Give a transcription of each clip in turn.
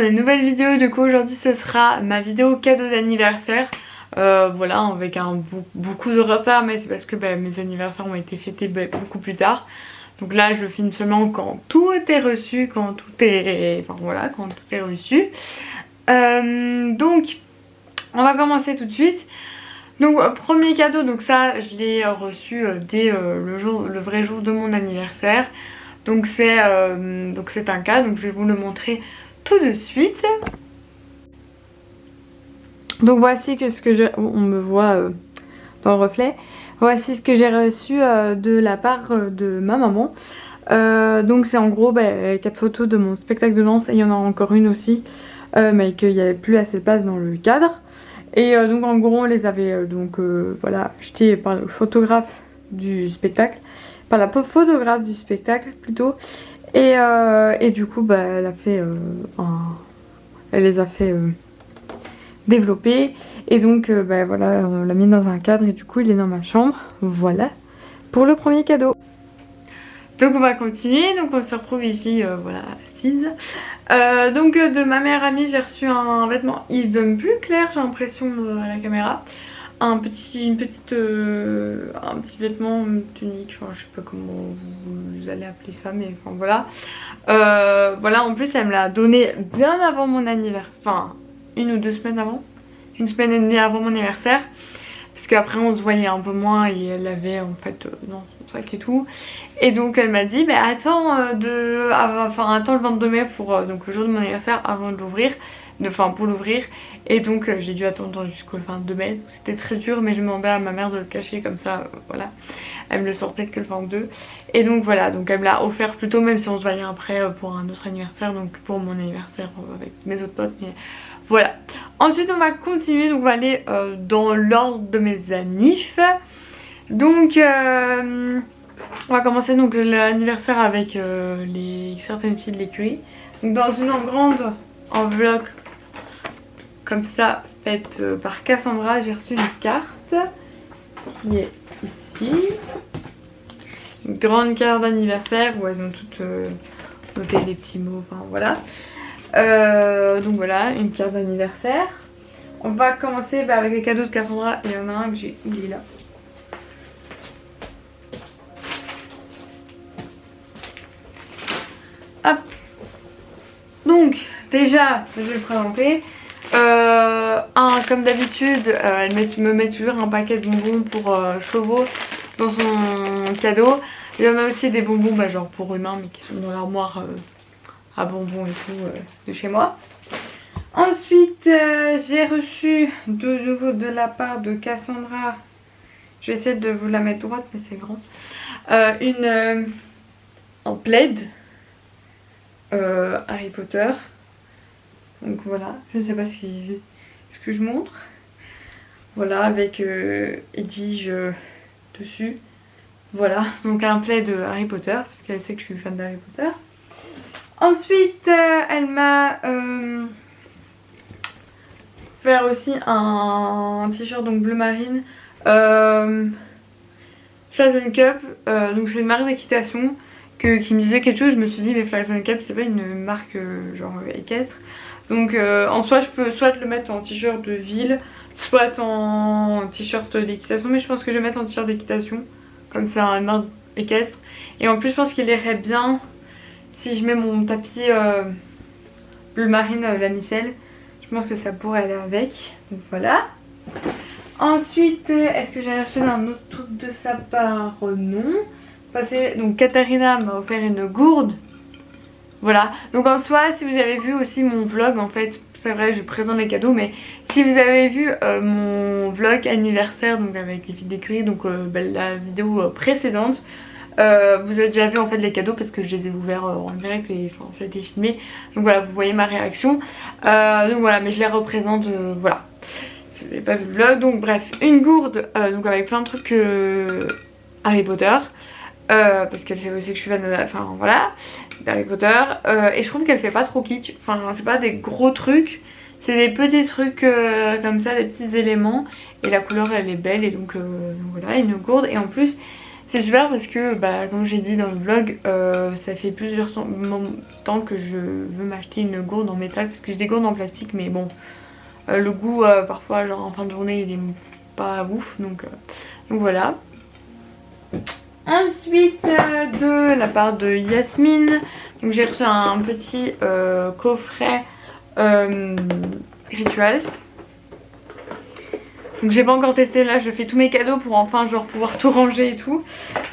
une nouvelle vidéo. Du coup aujourd'hui ce sera ma vidéo cadeau d'anniversaire. Voilà, avec beaucoup de retard, mais c'est parce que mes anniversaires ont été fêtés beaucoup plus tard. Donc là je le filme seulement quand tout est reçu, quand tout est... Enfin voilà, quand tout est reçu. Donc on va commencer tout de suite. Donc premier cadeau, donc ça je l'ai reçu dès le vrai jour de mon anniversaire. Donc c'est un cas, donc je vais vous le montrer tout de suite. Donc voici ce que je... On me voit dans le reflet. Voici ce que j'ai reçu de la part de ma maman. Donc c'est en gros 4 photos de mon spectacle de danse. Et il y en a encore une aussi, mais qu'il n'y avait plus assez de place dans le cadre. Et donc en gros on les avait voilà, achetées par le photographe du spectacle. Par la photographe du spectacle plutôt. Et du coup elle a fait elle les a fait développer. Et donc voilà, on l'a mis dans un cadre et du coup il est dans ma chambre. Voilà pour le premier cadeau. Donc on va continuer, donc on se retrouve ici, voilà, assise. Donc de ma meilleure amie j'ai reçu un vêtement, il donne plus clair j'ai l'impression à la caméra. Un petit vêtement, une tunique, enfin je sais pas comment vous allez appeler ça, mais enfin voilà. Voilà, en plus elle me l'a donné bien avant mon anniversaire, enfin 1 ou 2 semaines avant, 1 semaine et demie avant mon anniversaire. Parce qu'après on se voyait un peu moins et elle avait en fait dans son sac et tout. Et donc elle m'a dit attends attends le 22 mai pour donc le jour de mon anniversaire avant de l'ouvrir. Enfin pour l'ouvrir. Et donc j'ai dû attendre jusqu'au 22 mai. C'était très dur mais je demandais à ma mère de le cacher comme ça, voilà. Elle me le sortait que le 22. Et donc voilà, donc elle me l'a offert plus tôt, même si on se voyait après pour un autre anniversaire. Donc pour mon anniversaire avec mes autres potes, mais voilà. Ensuite on va continuer, donc on va aller dans l'ordre de mes annives. Donc on va commencer donc l'anniversaire avec certaines filles de l'écurie. Donc dans une grande enveloppe comme ça, faite par Cassandra, j'ai reçu une carte qui est ici. Une grande carte d'anniversaire où elles ont toutes noté des petits mots, enfin voilà. Donc voilà, une carte d'anniversaire. On va commencer avec les cadeaux de Cassandra. Il y en a un que j'ai oublié là. Hop. Donc déjà, je vais le présenter. Comme d'habitude, elle me met toujours un paquet de bonbons pour chevaux dans son cadeau. Il y en a aussi des bonbons genre pour humains mais qui sont dans l'armoire à bonbons et tout de chez moi. Ensuite j'ai reçu de nouveau de la part de Cassandra, je vais essayer de vous la mettre droite mais c'est grand, en plaid Harry Potter. Donc voilà, je ne sais pas ce que je montre. Voilà, avec Edwige dessus. Voilà, donc un plaid de Harry Potter, parce qu'elle sait que je suis fan d'Harry Potter. Ensuite, elle m'a fait aussi un t-shirt donc bleu marine. Flash & Cup, donc c'est une marque d'équitation qui me disait quelque chose. Je me suis dit mais Flash & Cup c'est pas une marque genre équestre. Donc en soi je peux soit le mettre en t-shirt de ville, soit en t-shirt d'équitation, mais je pense que je vais mettre en t-shirt d'équitation comme c'est un marque équestre. Et en plus je pense qu'il irait bien si je mets mon tapis bleu marine la micelle. Je pense que ça pourrait aller avec, donc voilà. Ensuite est-ce que j'ai reçu un autre truc de sa part? Non. Donc Katharina m'a offert une gourde. Voilà, donc en soi si vous avez vu aussi mon vlog, en fait c'est vrai je présente les cadeaux, mais si vous avez vu mon vlog anniversaire donc avec les filles d'écurie, donc la vidéo précédente, vous avez déjà vu en fait les cadeaux parce que je les ai ouverts en direct et enfin ça a été filmé. Donc voilà, vous voyez ma réaction. Donc voilà, mais je les représente, voilà. Si vous n'avez pas vu le vlog, donc bref, une gourde donc avec plein de trucs Harry Potter. Parce qu'elle sait aussi que je suis fan de enfin voilà, d'Harry Potter. Et je trouve qu'elle fait pas trop kitsch. Enfin c'est pas des gros trucs, c'est des petits trucs comme ça, des petits éléments. Et la couleur elle est belle et donc voilà, une gourde. Et en plus C'est super parce que bah, comme j'ai dit dans le vlog, ça fait plusieurs temps que je veux m'acheter une gourde en métal parce que j'ai des gourdes en plastique mais bon le goût parfois genre en fin de journée il est pas ouf donc voilà. Ensuite de la part de Yasmine, donc j'ai reçu un petit coffret Rituals. Donc j'ai pas encore testé, là je fais tous mes cadeaux pour enfin genre pouvoir tout ranger et tout.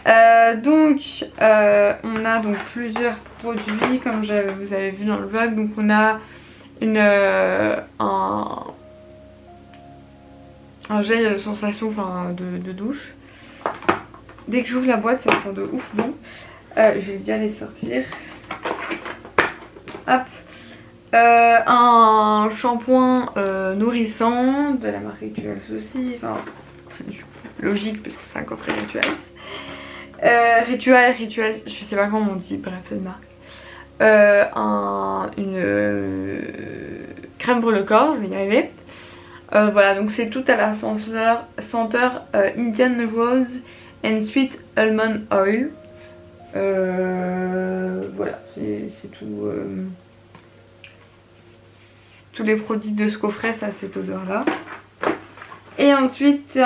Donc on a donc plusieurs produits comme vous avez vu dans le vlog. Donc on a un gel sensation de douche. Dès que j'ouvre la boîte ça sent de ouf bon. Je vais bien les sortir. Hop. Un shampoing nourrissant de la marque Rituals aussi, enfin logique parce que c'est un coffret Rituals. Rituals, je sais pas comment on dit, bref cette marque. Une crème pour le corps, je vais y arriver. Voilà, donc c'est tout à la senteur Indian Rose and Sweet Almond Oil. Voilà, c'est tout. Tous les produits de ce coffret, ça a cette odeur là. Et ensuite ce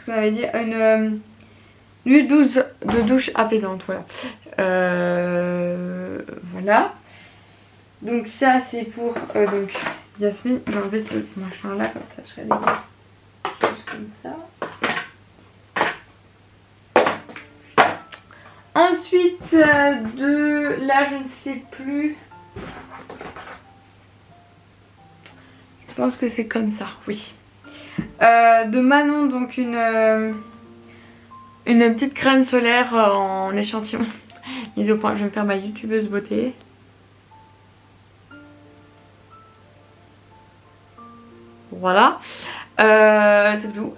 qu'on avait dit, une huile douce de douche apaisante, voilà. Voilà. Donc ça c'est pour donc Yasmine. J'ai enlevé ce machin là comme ça je serai dégueulasse. Comme ça. Ensuite de là je ne sais plus. Je pense que c'est comme ça, oui. De Manon, donc une petite crème solaire en échantillon. Mise au point, je vais me faire ma youtubeuse beauté. Voilà. C'est tout.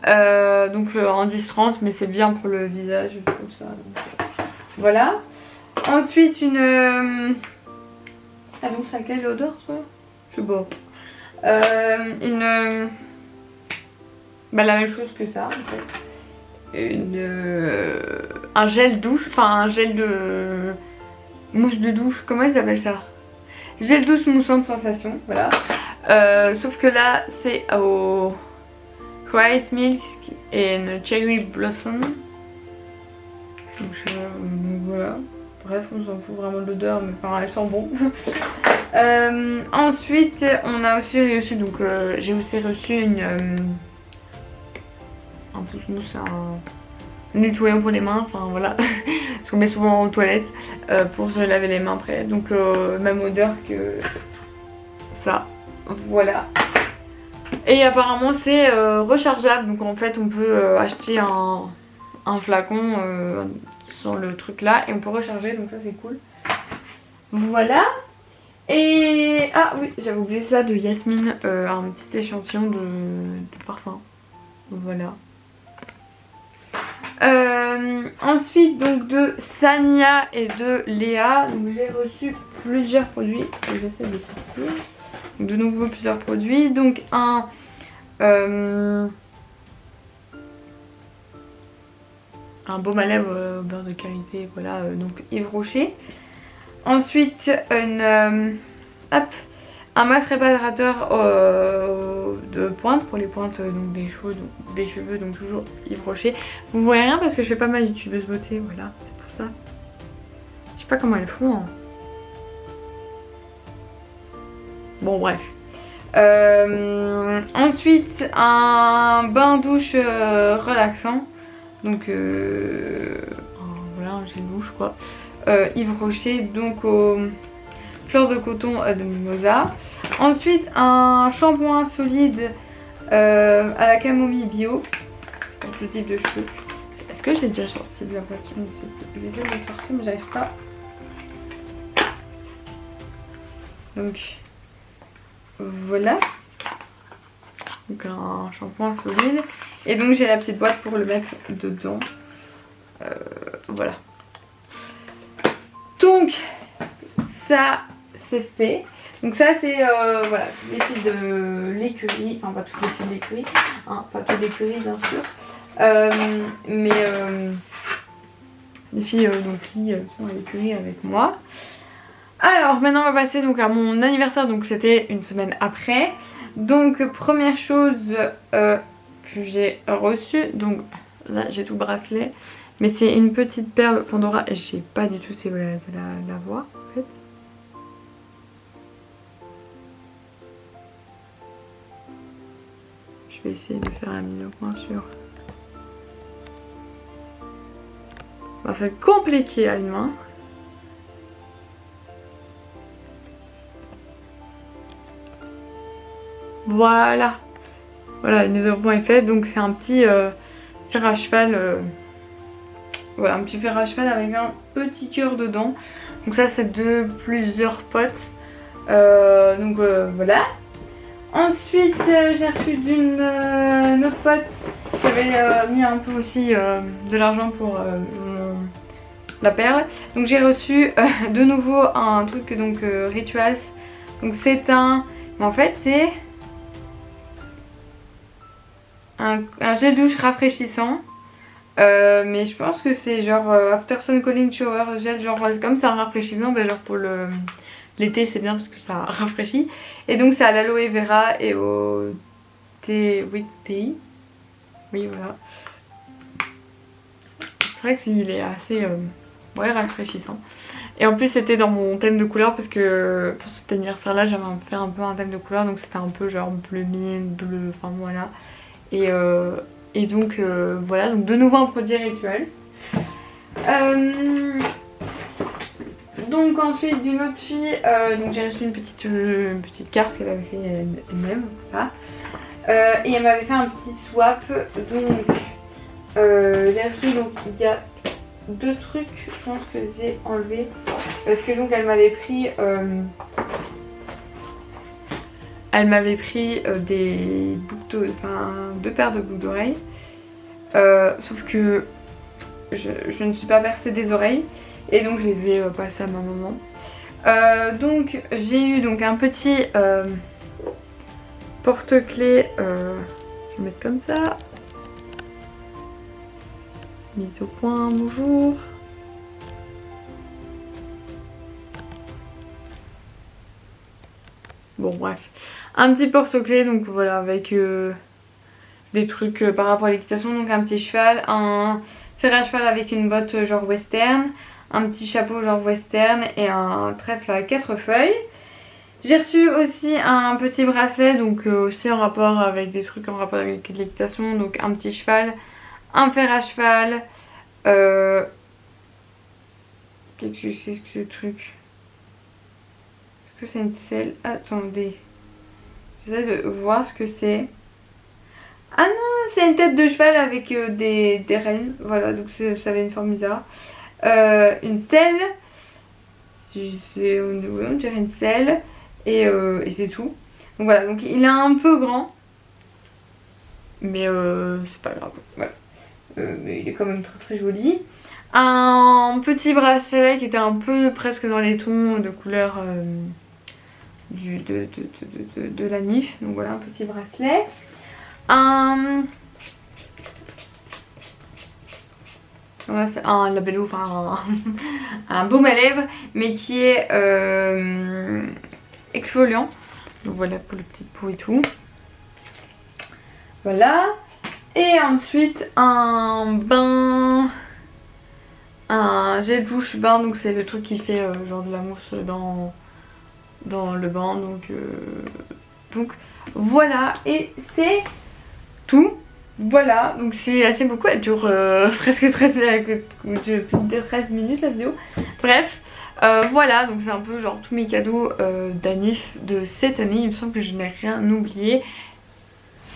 Donc en 10-30, mais c'est bien pour le visage, je trouve ça. Donc, voilà. Ensuite une... Ah donc ça a quelle odeur ça? Je sais pas. La même chose que ça en fait. Un gel douche, enfin un gel de mousse de douche, comment ils appellent ça? Gel douce moussante sensation, voilà. Sauf que là c'est au Rice Milk et Cherry Blossom. Donc voilà. Bref, on s'en fout vraiment de l'odeur, mais enfin elles sont bon. Ensuite, on a aussi reçu, donc j'ai aussi reçu un pouce-mousse, un nettoyant pour les mains, enfin voilà, ce qu'on met souvent aux toilettes pour se laver les mains après. Donc même odeur que ça, voilà. Et apparemment c'est rechargeable, donc en fait on peut acheter un flacon sans le truc là et on peut recharger, donc ça c'est cool. Voilà. Et ah oui, j'avais oublié ça de Yasmine, un petit échantillon de parfum. Voilà. Ensuite donc de Sania et de Léa, donc j'ai reçu plusieurs produits. J'essaie de sortir. Donc, de nouveau plusieurs produits. Donc un baume à lèvres beurre de karité, voilà, donc Yves Rocher. Ensuite un masque réparateur de pointe pour les pointes donc des cheveux, donc toujours Yves Rocher. Vous voyez rien parce que je fais pas ma youtubeuse beauté, voilà, c'est pour ça. Je sais pas comment elles font. Hein. Bon bref. Ensuite un bain douche relaxant. Donc voilà, un gel douche quoi. Yves Rocher, donc aux fleurs de coton de Mimosa. Ensuite un shampoing solide à la camomille bio, donc le type de cheveux. Est-ce que j'ai déjà sorti de la voiture? J'essaie de le sortir mais j'arrive pas. Donc voilà. Donc un shampoing solide. Et donc j'ai la petite boîte pour le mettre dedans. Voilà. Donc ça c'est fait. Donc ça c'est voilà, les fils de l'écurie. Enfin pas toutes les fils de l'écurie. Hein, pas toutes l'écurie bien sûr. Les filles donc, qui sont à l'écurie avec moi. Alors maintenant on va passer donc à mon anniversaire, donc c'était une semaine après. Donc première chose que j'ai reçue, donc là j'ai tout le bracelet, mais c'est une petite perle Pandora et je sais pas du tout si vous allez la voir en fait. Je vais essayer de faire la mise au point sur... Bon, c'est compliqué à une main. Voilà. Voilà, la mise au point est faite. Donc c'est un petit fer à cheval. Voilà, un petit fer à cheval avec un petit cœur dedans. Donc ça c'est de plusieurs potes. Voilà. Ensuite j'ai reçu d'une autre pote qui avait mis un peu aussi de l'argent pour la perle. Donc j'ai reçu de nouveau un truc donc Rituals. Donc c'est un... En fait c'est un gel douche rafraîchissant. Mais je pense que c'est genre After Sun Cooling Shower Gel, genre comme c'est un rafraîchissant, ben genre pour l'été c'est bien parce que ça rafraîchit. Et donc c'est à l'aloe vera et au thé, oui voilà. C'est vrai qu'il est assez ouais, rafraîchissant. Et en plus c'était dans mon thème de couleur parce que pour cet anniversaire là j'avais fait un peu un thème de couleur, donc c'était un peu genre bleu mine, bleu, enfin voilà. Et donc voilà, donc de nouveau un produit Rituel. Donc ensuite d'une autre fille, donc j'ai reçu une petite carte qu'elle avait fait elle-même, voilà. Et elle m'avait fait un petit swap, donc j'ai reçu, donc il y a deux trucs je pense que j'ai enlevé parce que donc elle m'avait pris des boucles enfin deux paires de boucles d'oreilles, sauf que je ne suis pas percée des oreilles et donc je les ai passées à ma maman. Donc j'ai eu donc un petit porte-clés, je vais mettre comme ça, mise au point, bonjour. Bon bref, un petit porte-clés donc voilà avec des trucs par rapport à l'équitation, donc un petit cheval, un fer à cheval avec une botte genre western, un petit chapeau genre western et un trèfle à 4 feuilles. J'ai reçu aussi un petit bracelet, donc aussi en rapport avec des trucs en rapport avec l'équitation, donc un petit cheval, un fer à cheval, qu'est-ce que c'est que ce truc? Est-ce que c'est une selle? Attendez, j'essaie de voir ce que c'est. Ah non, c'est une tête de cheval avec des rênes, voilà, donc ça avait une forme bizarre. Une selle, on dirait une selle, et c'est tout. Donc voilà, donc il est un peu grand, mais c'est pas grave, voilà. Mais il est quand même très très joli. Un petit bracelet qui était un peu presque dans les tons de couleur de la NIF, donc voilà un petit bracelet. Voilà, c'est un labello, enfin un baume à lèvres, mais qui est exfoliant. Donc voilà pour le petit pot et tout. Voilà. Et ensuite un gel douche bain, donc c'est le truc qui fait genre de la mousse dans le bain, donc voilà, et c'est tout. Voilà, donc c'est assez beaucoup, elle dure presque 13 minutes la vidéo. Bref, voilà, donc c'est un peu genre tous mes cadeaux d'Anif de cette année. Il me semble que je n'ai rien oublié.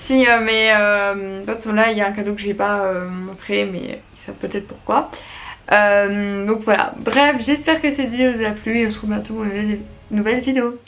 Si mes potes sont là, il y a un cadeau que j'ai pas montré, mais ils savent peut-être pourquoi. Donc voilà, bref, j'espère que cette vidéo vous a plu et on se retrouve bientôt pour une nouvelle vidéo.